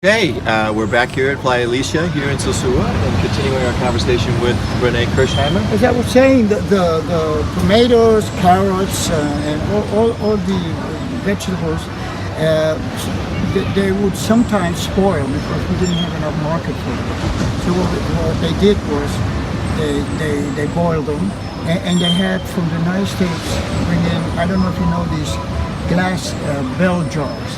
Hey, we're back here at Playa Alicia here in Sosua and continuing our conversation with Rene Kirchheimer. As I was saying, the tomatoes, carrots, and all the vegetables, they would sometimes spoil because we didn't have enough market for them. So what they did was they boiled them, and they had from the United States bring in, I don't know if you know these glass bell jars.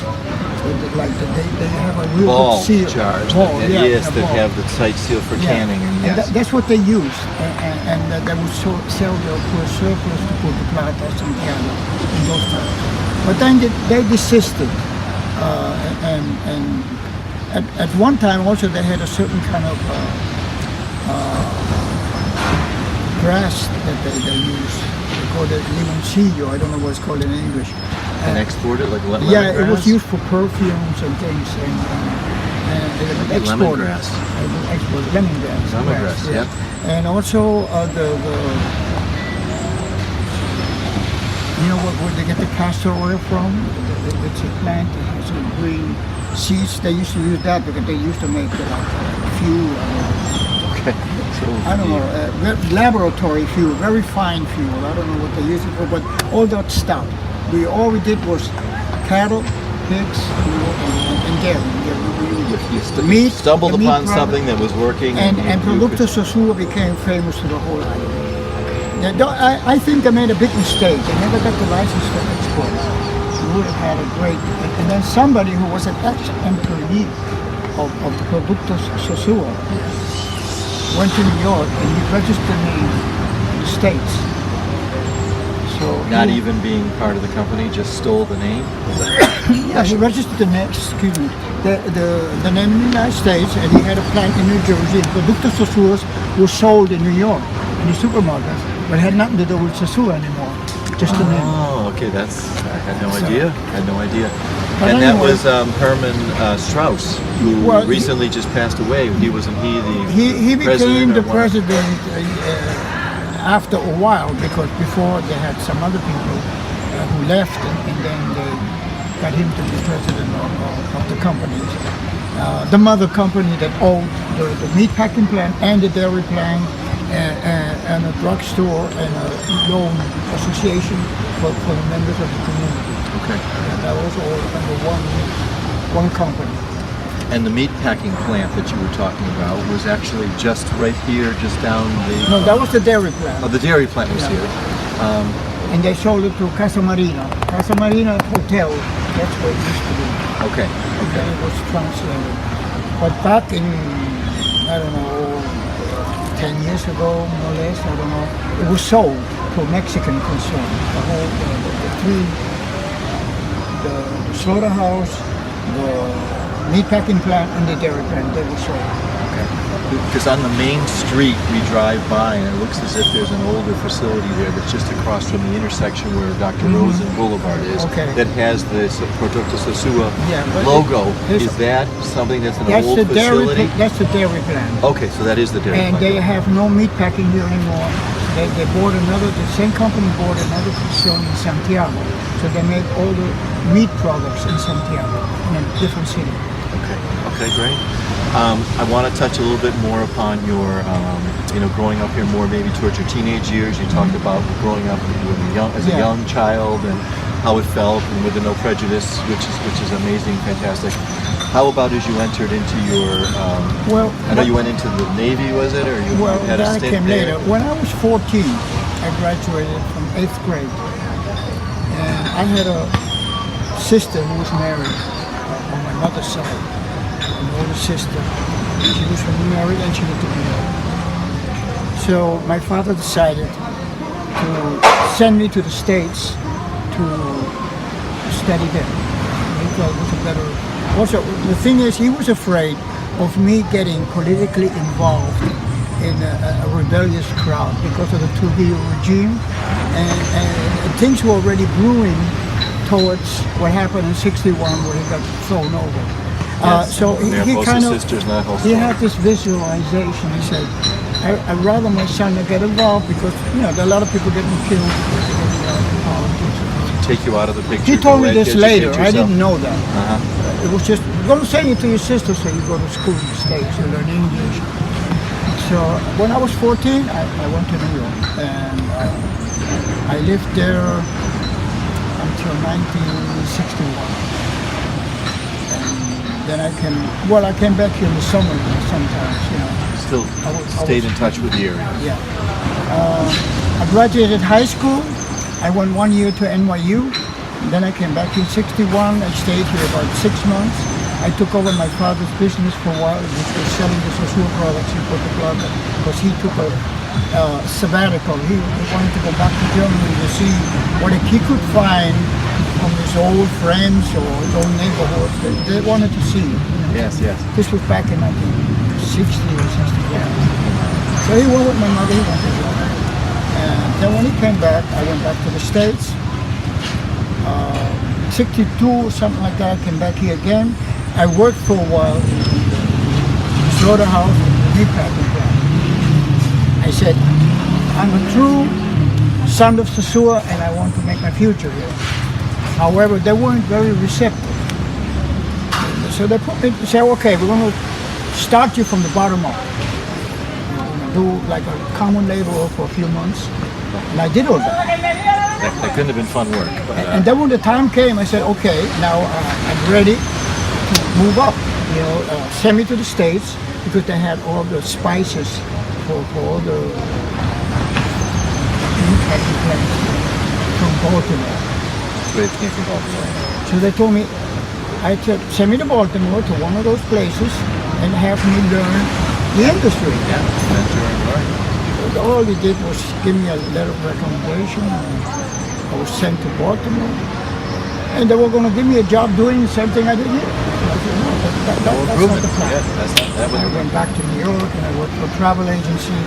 Like they have a real Ball good seal. jars, Yes, that have the tight seal for canning. And yes. That's what they used, and they would sell their poor surplus to put the platas and cattle in those times. But then they desisted, and at one time also they had a certain kind of grass that they used. They called it limoncillo. I don't know what it's called in English. And export it like lemongrass? Yeah, it was used for perfumes and things, and exported. Lemongrass. Lemongrass. Lemongrass, yeah. And also you know where they get the castor oil from? It's a plant that has some green seeds. They used to use that because they used to make fuel. Okay. So I don't know, laboratory fuel, very fine fuel. I don't know what they use it for, but all that stopped. All we did was cattle, pigs, and dairy. You stumbled upon something that was working. And Productos Sosua became famous to the whole island. I think they made a big mistake. They never got the license to export. We would have had a great... And then somebody who was an ex-employee of Productos Sosua went to New York and he registered me in the States. So not even being part of the company, just stole the name? Yeah, he registered the name, the name in the United States, and he had a plant in New Jersey. Productos Sosua was sold in New York in the supermarkets, but it had nothing to do with Sosua anymore, just the name. Oh, okay, I had no idea. But and anyway, that was Herman Strauss, who recently just passed away. Wasn't he the he became the president after a while, because before they had some other people who left, and then they got him to be president of the companies. The mother company that owned the meat packing plant and the dairy plant and a drugstore and a loan association for the members of the community. Okay. And that was all under one company. And the meat packing plant that you were talking about was actually just right here, just down the... No, that was the dairy plant. Oh, the dairy plant was here. And they sold it to Casa Marina. Casa Marina Hotel, that's where it used to be. Okay. And then it was translated. But back in, I don't know, 10 years ago, more or less, I don't know, it was sold to a Mexican concern. The whole, the slaughterhouse, the meatpacking plant and the dairy plant, they were sold. Okay. Because on the main street we drive by and it looks as if there's an older facility there that's just across from the intersection where Dr. Rosen Boulevard is, that has this Productos Sosua logo. Is that something that's an old facility? That's the dairy plant. Okay, so that is the dairy plant. And they have no meatpacking here anymore. They bought the same company bought another facility in Santiago. So they make all the meat products in Santiago, in a different city. Okay, great. I want to touch a little bit more upon your, growing up here more maybe towards your teenage years. You talked about growing up as a young child and how it felt, and with the No Prejudice, which is amazing, fantastic. How about as you entered into your, I know you went into the Navy, was it? Or you had a stint there? Later. When I was 14, I graduated from 8th grade. And I had a sister who was married on my mother's side. An older sister. She was married and she lived to be married. So my father decided to send me to the States to study there. He thought it was a better... Also, the thing is, he was afraid of me getting politically involved in a rebellious crowd because of the Trujillo regime, and things were already brewing towards what happened in '61 where he got thrown over. So he had this visualization. He said, I'd rather my son not get involved because, there are a lot of people getting killed in politics. Take you out of the picture. He told me this later. I didn't know that. It was just going to send you to your sister so you go to school in the States, you learn English. So when I was 14, I went to New York, and I lived there until 1961. And then I came back here in the summer sometimes, you know. Still stayed in touch with the area. Yeah. I graduated high school. I went 1 year to NYU. Then I came back in 61. I stayed here about 6 months. I took over my father's business for a while, which was selling the Sosua products in Portugal, because he took a sabbatical. He wanted to go back to Germany to see what he could find from his old friends or his old neighborhoods that they wanted to see. Yes, yes. This was back in 1960 or 61. So he went with my mother, he went to Germany. And then when he came back, I went back to the States. 62 or something like that, I came back here again. I worked for a while in the slaughterhouse and the meat packing plant. I said, I'm a true son of Sosua and I want to make my future here. However, they weren't very receptive. So they put me to say, okay, we're going to start you from the bottom up. Do like a common laborer for a few months. And I did all that. That couldn't have been fun work. But, And then when the time came, I said, okay, now I'm ready to move up. You know, send me to the States, because they had all the spices for all the meat packing plants from Baltimore. it came from Baltimore. So they told me, I said, send me to Baltimore, to one of those places, and have me learn the industry. Yeah, mentor and learn. All he did was give me a letter of recommendation. I was sent to Baltimore, and they were going to give me a job doing the same thing I did here. I said, no, that's not the plan. Yeah, that was I went back to New York, and I worked for a travel agency.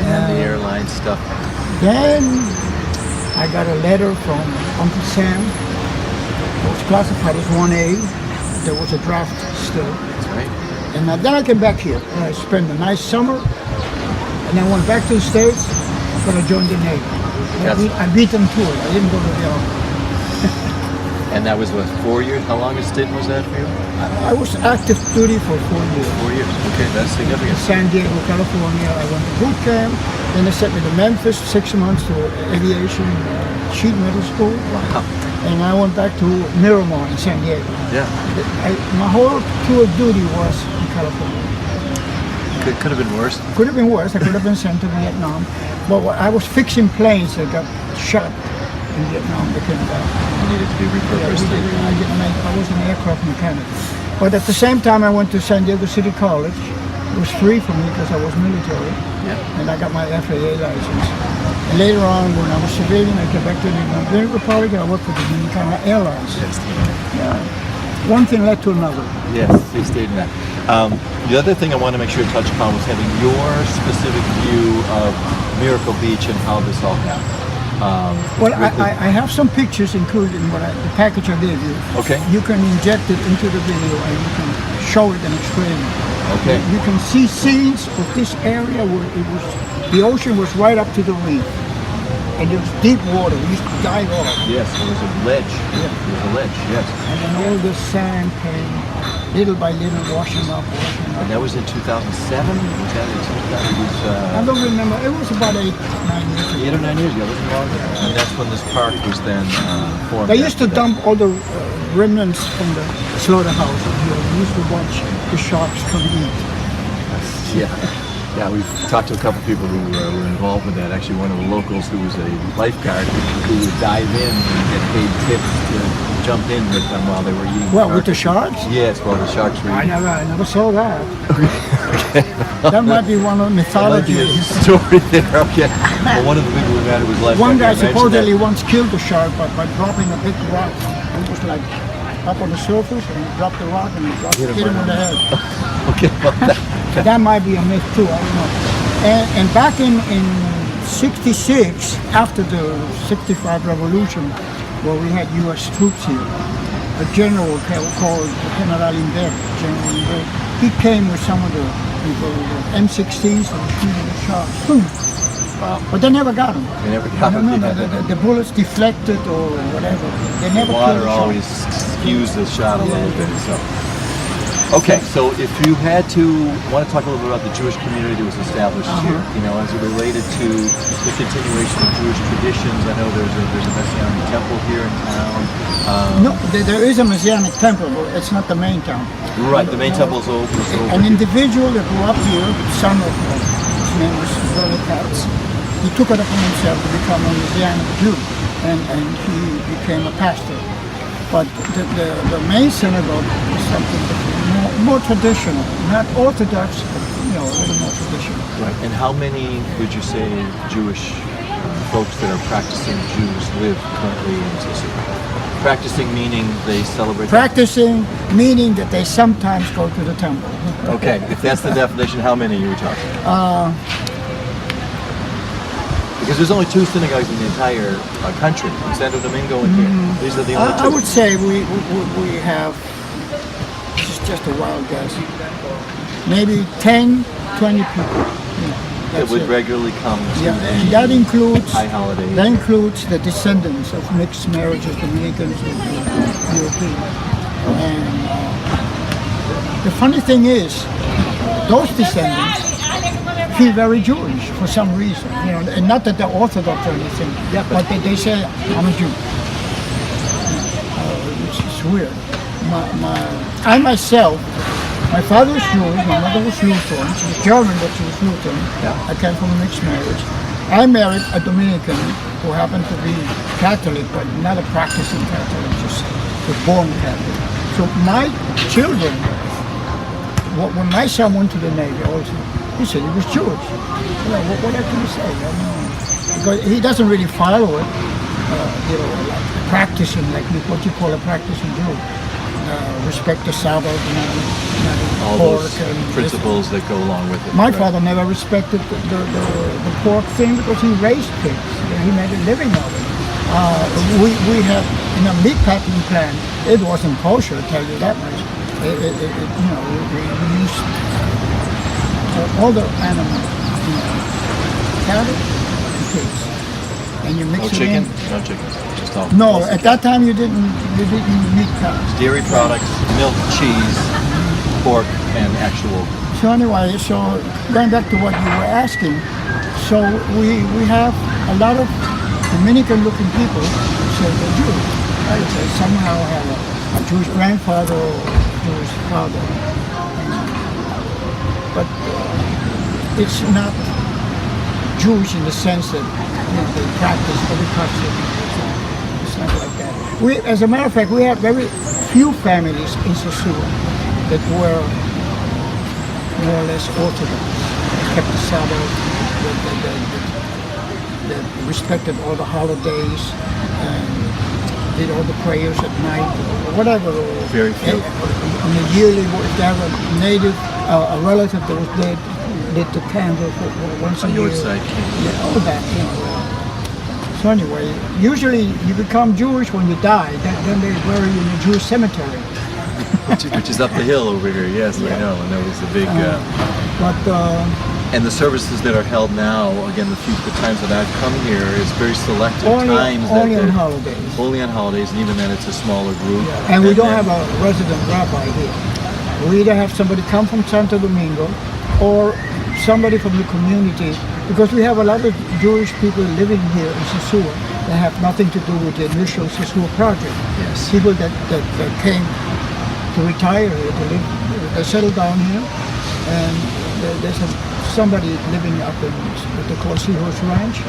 and the airline stuff. Then I got a letter from Uncle Sam. It was classified as 1A. There was a draft still. That's right. And then I came back here, and I spent a nice summer. And I went back to the States, but I joined the Navy. Yes. I beat them to it. I didn't go to the Army. And that was what, 4 years? How long a stint was that for you? I was active duty for 4 years. 4 years. Okay, that's In significant. San Diego, California, I went to boot camp. Then they sent me to Memphis, 6 months to aviation sheet metal school. Wow. And I went back to Miramar in San Diego. Yeah. My whole tour of duty was in California. Could have been worse. Could have been worse. I could have been sent to Vietnam. But I was fixing planes that got shot in Vietnam. They couldn't You needed to be repurposed. I was an aircraft mechanic. But at the same time, I went to San Diego City College. It was free for me because I was military. Yeah. And I got my FAA license. And later on, when I was civilian, I came back to the Dominican Republic and I worked for the Dominican Airlines. Yes. One thing led to another. Yes, you stayed in that. The other thing I want to make sure to touch upon was having your specific view of Miracle Beach and how this all happened. Well, I have some pictures included in the package I gave you. Okay. You can inject it into the video and you can show it and explain it. Okay. You can see scenes of this area where the ocean was right up to the reef. And there was deep water. We used to dive off. Yes, there was a ledge. Yeah. There was a ledge, yes. And then all the sand came little by little washing up. And that was in 2007? Was that in 2000? I don't remember. It was about 8 or 9 years ago. 8 or 9 years ago, wasn't it longer? And that's when this park was then formed. They used to after that. dump all the remnants from the slaughterhouse here. We used to watch the sharks come eat. Yeah. Yeah, we've talked to a couple people who were involved with that. Actually, one of the locals who was a lifeguard who would dive in and get paid tips to jump in with them while they were eating. Well, with the sharks? Yes, well, the sharks were I eating. never saw that. That might be one of That might be mythology. a story there. Okay. Well, one of the people we met who was lifeguard. One guy mentioned supposedly that. once killed a shark by dropping a big rock. It was like up on the surface and he dropped the rock and he hit him in the head. Okay, well, That might be a myth too, I don't know. And back in 66, after the 65 revolution, where we had U.S. troops here, a general called General Inver, he came with some of the M16s and the sharks. Boom. But they never got him. They never got him. The bullets deflected or whatever. They never killed Water the shark. always skews the shot a little bit. So. Okay, so if you had to, want to talk a little bit about the Jewish community that was established here, as it related to the continuation of Jewish traditions. I know there's a Messianic temple here in town. No, there is a Messianic temple, but it's not the main temple. Right, the main temple is over An here. individual that grew up here, son of his name was Brother Katz, he took it upon himself to become a Messianic Jew, and he became a pastor. But the main synagogue is something different, more traditional, not orthodox, but a little more traditional. Right, and how many would you say Jewish folks that are practicing Jews live currently in Sosua? Practicing meaning they celebrate. Practicing meaning that they sometimes go to the temple. Okay, if that's the definition, how many are we talking? Because there's only 2 synagogues in the entire country, Santo Domingo and here. These are the only 2. I would say we have, this is just a wild guess, maybe 10, 20 people. That would regularly come to Yeah, the and that includes high holidays. That includes the descendants of mixed marriages, Dominicans and Europeans. And the funny thing is, those descendants feel very Jewish for some reason, and not that they're Orthodox or anything, but they say, I'm a Jew. Which is weird. I myself, my father was Jewish, my mother was Lutheran. She was German, but she was Lutheran. Yeah. I came from a mixed marriage. I married a Dominican who happened to be Catholic, but not a practicing Catholic, just was born Catholic. So my children, when my son went to the Navy, also, he said he was Jewish. What can you say? I don't know. Because he doesn't really follow it, like practicing, like what you call a practicing Jew. Respect the Sabbath, not All pork those and principles that go along with it. My right? father never respected the pork thing because he raised pigs. He made a living of it. We have in a meat packing plant. It wasn't kosher, I'll tell you that much. We used all the animals, cattle and pigs, and you mix No it chicken? in. No chicken. Just all. No, mostly at that time you didn't meat cows. dairy products, milk, cheese, pork, and actual. So anyway, going back to what you were asking, so we have a lot of Dominican-looking people who say they're Jewish. Right? They somehow have a Jewish grandfather or a Jewish father. But it's not Jewish in the sense that they practice every custom. It's not like that. As a matter of fact, we have very few families in Sosua that were more or less Orthodox. They kept the Sabbath, that respected all the holidays, and did all the prayers at night, or whatever. Very few. On the yearly, if they have a native, a relative that was dead, lit the candle for once a year. Yahrzeit candle. Yeah, all that, So anyway, usually you become Jewish when you die. Then they bury you in a Jewish cemetery. which is up the hill over here. Yes, I know. And that was a big. But and the services that are held now, again, the times that I've come here is very selective only times. on that holidays. Only on holidays, and even then it's a smaller group. And we don't have a resident rabbi here. We either have somebody come from Santo Domingo or somebody from the community, because we have a lot of Jewish people living here in Sosua that have nothing to do with the initial Sosua project. Yes. People that came to retire here, to live, they settled down here, and there's somebody living up in what they call Seahorse Ranch.